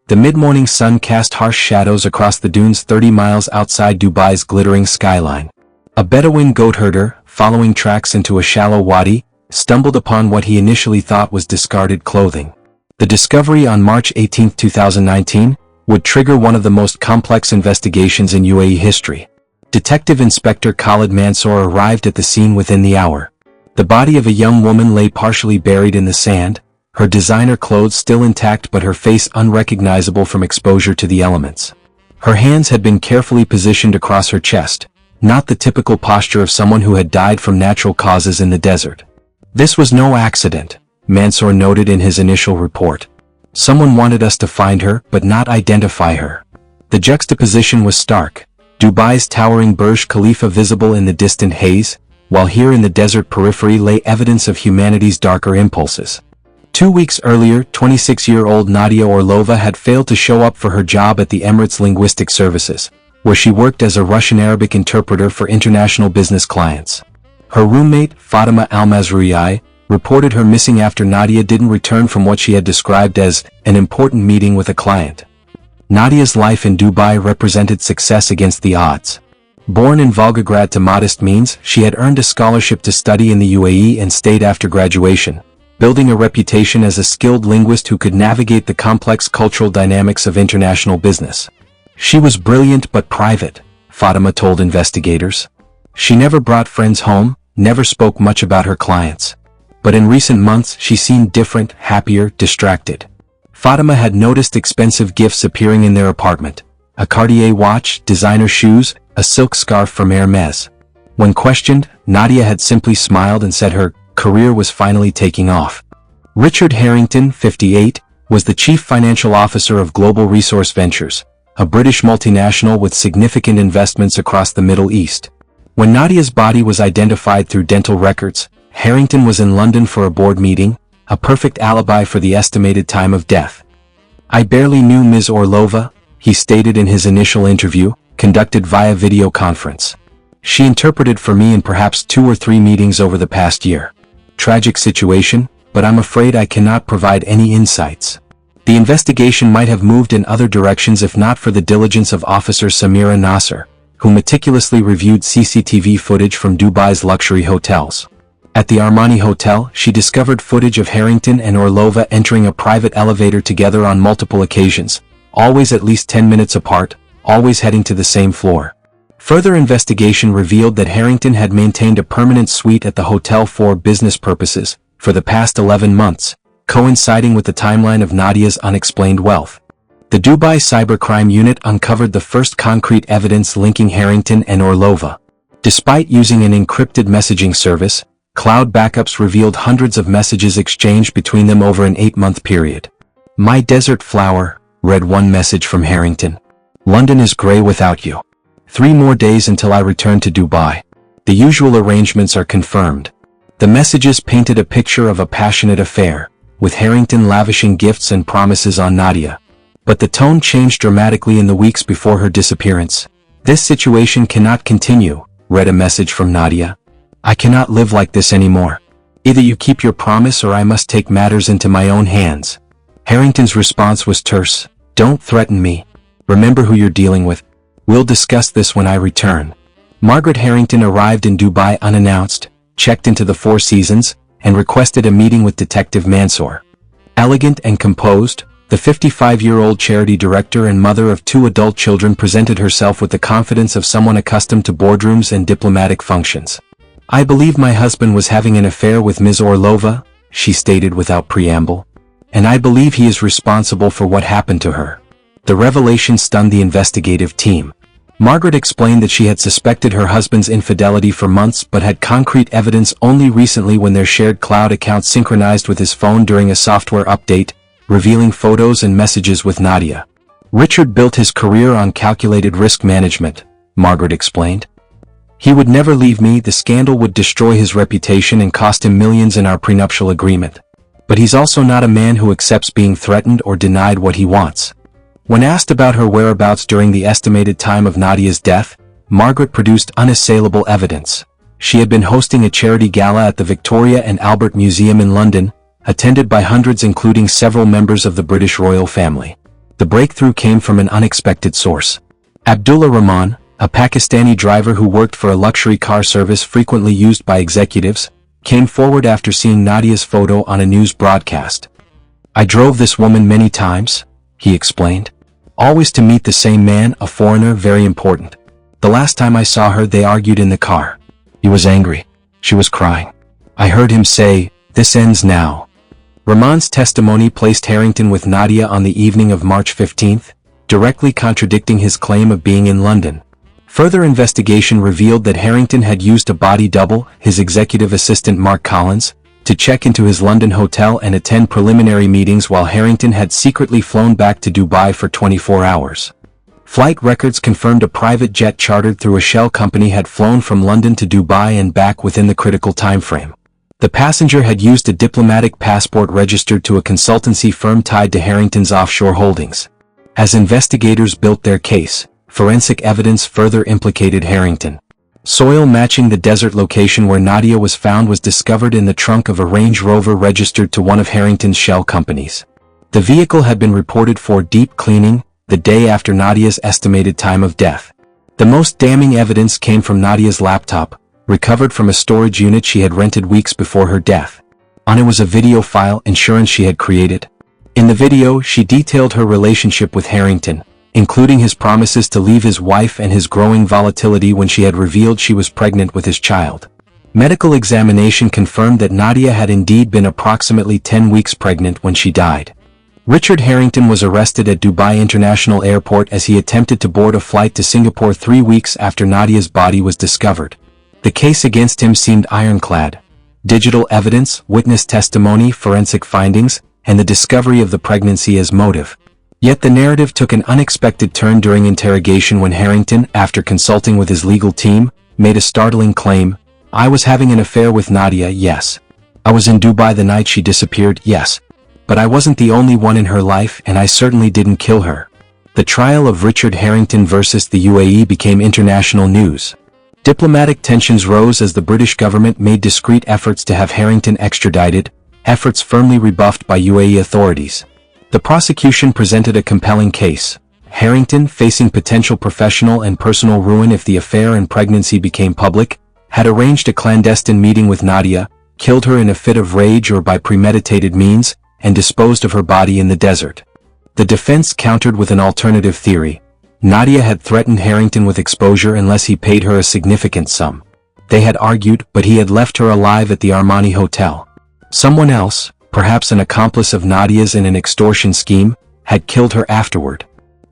The mid-morning sun cast harsh shadows across the dunes 30 miles outside Dubai's glittering skyline. A Bedouin goatherder, following tracks into a shallow wadi, stumbled upon what he initially thought was discarded clothing. The discovery on March 18, 2019, would trigger one of the most complex investigations in UAE history. Detective Inspector Khalid Mansour arrived at the scene within the hour. The body of a young woman lay partially buried in the sand, her designer clothes still intact but her face unrecognizable from exposure to the elements. Her hands had been carefully positioned across her chest, not the typical posture of someone who had died from natural causes in the desert. This was no accident, Mansour noted in his initial report. Someone wanted us to find her but not identify her. The juxtaposition was stark. Dubai's towering Burj Khalifa visible in the distant haze, while here in the desert periphery lay evidence of humanity's darker impulses. 2 weeks earlier, 26-year-old Nadia Orlova had failed to show up for her job at the Emirates Linguistic Services, where she worked as a Russian-Arabic interpreter for international business clients. Her roommate, Fatima Al-Mazroui, reported her missing after Nadia didn't return from what she had described as an important meeting with a client. Nadia's life in Dubai represented success against the odds. Born in Volgograd to modest means, she had earned a scholarship to study in the UAE and stayed after graduation, building a reputation as a skilled linguist who could navigate the complex cultural dynamics of international business. She was brilliant but private, Fatima told investigators. She never brought friends home, never spoke much about her clients. But in recent months she seemed different, happier, distracted. Fatima had noticed expensive gifts appearing in their apartment. A Cartier watch, designer shoes, a silk scarf from Hermes. When questioned, Nadia had simply smiled and said her career was finally taking off. Richard Harrington, 58, was the chief financial officer of Global Resource Ventures, a British multinational with significant investments across the Middle East. When Nadia's body was identified through dental records, Harrington was in London for a board meeting, a perfect alibi for the estimated time of death. "I barely knew Ms. Orlova," he stated in his initial interview, conducted via video conference. "She interpreted for me in perhaps 2 or 3 meetings over the past year. Tragic situation, but I'm afraid I cannot provide any insights." The investigation might have moved in other directions if not for the diligence of Officer Samira Nasser, who meticulously reviewed CCTV footage from Dubai's luxury hotels. At the Armani Hotel, she discovered footage of Harrington and Orlova entering a private elevator together on multiple occasions, always at least 10 minutes apart, always heading to the same floor. Further investigation revealed that Harrington had maintained a permanent suite at the hotel for business purposes for the past 11 months, coinciding with the timeline of Nadia's unexplained wealth. The Dubai Cybercrime Unit uncovered the first concrete evidence linking Harrington and Orlova. Despite using an encrypted messaging service, cloud backups revealed hundreds of messages exchanged between them over an 8-month period. "My desert flower," read one message from Harrington. "London is grey without you. 3 more days until I return to Dubai. The usual arrangements are confirmed." The messages painted a picture of a passionate affair, with Harrington lavishing gifts and promises on Nadia. But the tone changed dramatically in the weeks before her disappearance. "This situation cannot continue," read a message from Nadia. "I cannot live like this anymore. Either you keep your promise or I must take matters into my own hands." Harrington's response was terse. "Don't threaten me. Remember who you're dealing with. We'll discuss this when I return." Margaret Harrington arrived in Dubai unannounced, checked into the Four Seasons, and requested a meeting with Detective Mansour. Elegant and composed, the 55-year-old charity director and mother of 2 adult children presented herself with the confidence of someone accustomed to boardrooms and diplomatic functions. "I believe my husband was having an affair with Ms. Orlova," she stated without preamble. "And I believe he is responsible for what happened to her." The revelation stunned the investigative team. Margaret explained that she had suspected her husband's infidelity for months but had concrete evidence only recently when their shared cloud account synchronized with his phone during a software update, revealing photos and messages with Nadia. "Richard built his career on calculated risk management," Margaret explained. "He would never leave me. The scandal would destroy his reputation and cost him millions in our prenuptial agreement. But he's also not a man who accepts being threatened or denied what he wants." When asked about her whereabouts during the estimated time of Nadia's death, Margaret produced unassailable evidence. She had been hosting a charity gala at the Victoria and Albert Museum in London, attended by hundreds including several members of the British royal family. The breakthrough came from an unexpected source. Abdullah Rahman, a Pakistani driver who worked for a luxury car service frequently used by executives, came forward after seeing Nadia's photo on a news broadcast. "I drove this woman many times," he explained. "Always to meet the same man, a foreigner, very important. The last time I saw her they argued in the car. He was angry. She was crying. I heard him say, 'This ends now.'" Rahman's testimony placed Harrington with Nadia on the evening of March 15, directly contradicting his claim of being in London. Further investigation revealed that Harrington had used a body double, his executive assistant Mark Collins, to check into his London hotel and attend preliminary meetings while Harrington had secretly flown back to Dubai for 24 hours. Flight records confirmed a private jet chartered through a shell company had flown from London to Dubai and back within the critical time frame. The passenger had used a diplomatic passport registered to a consultancy firm tied to Harrington's offshore holdings. As investigators built their case, forensic evidence further implicated Harrington. Soil matching the desert location where Nadia was found was discovered in the trunk of a Range Rover registered to one of Harrington's shell companies. The vehicle had been reported for deep cleaning the day after Nadia's estimated time of death. The most damning evidence came from Nadia's laptop, recovered from a storage unit she had rented weeks before her death. On it was a video file insurance she had created. In the video, she detailed her relationship with Harrington, including his promises to leave his wife and his growing volatility when she had revealed she was pregnant with his child. Medical examination confirmed that Nadia had indeed been approximately 10 weeks pregnant when she died. Richard Harrington was arrested at Dubai International Airport as he attempted to board a flight to Singapore 3 weeks after Nadia's body was discovered. The case against him seemed ironclad. Digital evidence, witness testimony, forensic findings, and the discovery of the pregnancy as motive. Yet the narrative took an unexpected turn during interrogation when Harrington, after consulting with his legal team, made a startling claim. "I was having an affair with Nadia, yes. I was in Dubai the night she disappeared, yes. But I wasn't the only one in her life and I certainly didn't kill her." The trial of Richard Harrington versus the UAE became international news. Diplomatic tensions rose as the British government made discreet efforts to have Harrington extradited, efforts firmly rebuffed by UAE authorities. The prosecution presented a compelling case. Harrington, facing potential professional and personal ruin if the affair and pregnancy became public, had arranged a clandestine meeting with Nadia, killed her in a fit of rage or by premeditated means, and disposed of her body in the desert. The defense countered with an alternative theory. Nadia had threatened Harrington with exposure unless he paid her a significant sum. They had argued, but he had left her alive at the Armani Hotel. Someone else, perhaps an accomplice of Nadia's in an extortion scheme, had killed her afterward.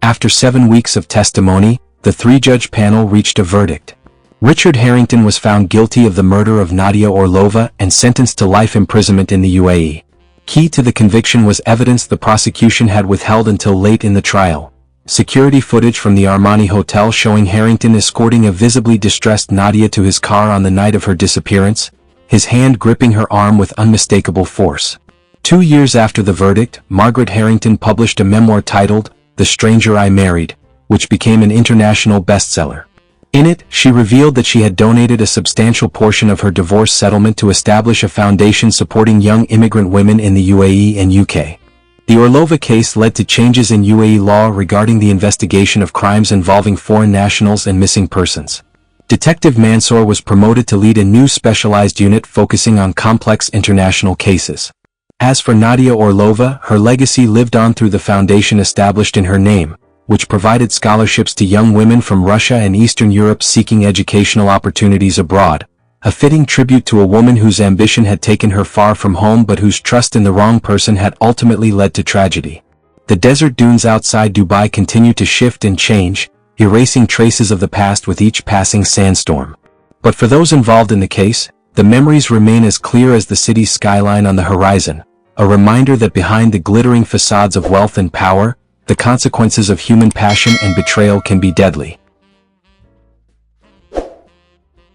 After 7 weeks of testimony, the 3-judge panel reached a verdict. Richard Harrington was found guilty of the murder of Nadia Orlova and sentenced to life imprisonment in the UAE. Key to the conviction was evidence the prosecution had withheld until late in the trial. Security footage from the Armani Hotel showing Harrington escorting a visibly distressed Nadia to his car on the night of her disappearance, his hand gripping her arm with unmistakable force. 2 years after the verdict, Margaret Harrington published a memoir titled, "The Stranger I Married," which became an international bestseller. In it, she revealed that she had donated a substantial portion of her divorce settlement to establish a foundation supporting young immigrant women in the UAE and UK. The Orlova case led to changes in UAE law regarding the investigation of crimes involving foreign nationals and missing persons. Detective Mansour was promoted to lead a new specialized unit focusing on complex international cases. As for Nadia Orlova, her legacy lived on through the foundation established in her name, which provided scholarships to young women from Russia and Eastern Europe seeking educational opportunities abroad, a fitting tribute to a woman whose ambition had taken her far from home but whose trust in the wrong person had ultimately led to tragedy. The desert dunes outside Dubai continue to shift and change, erasing traces of the past with each passing sandstorm. But for those involved in the case, the memories remain as clear as the city's skyline on the horizon, a reminder that behind the glittering facades of wealth and power, the consequences of human passion and betrayal can be deadly.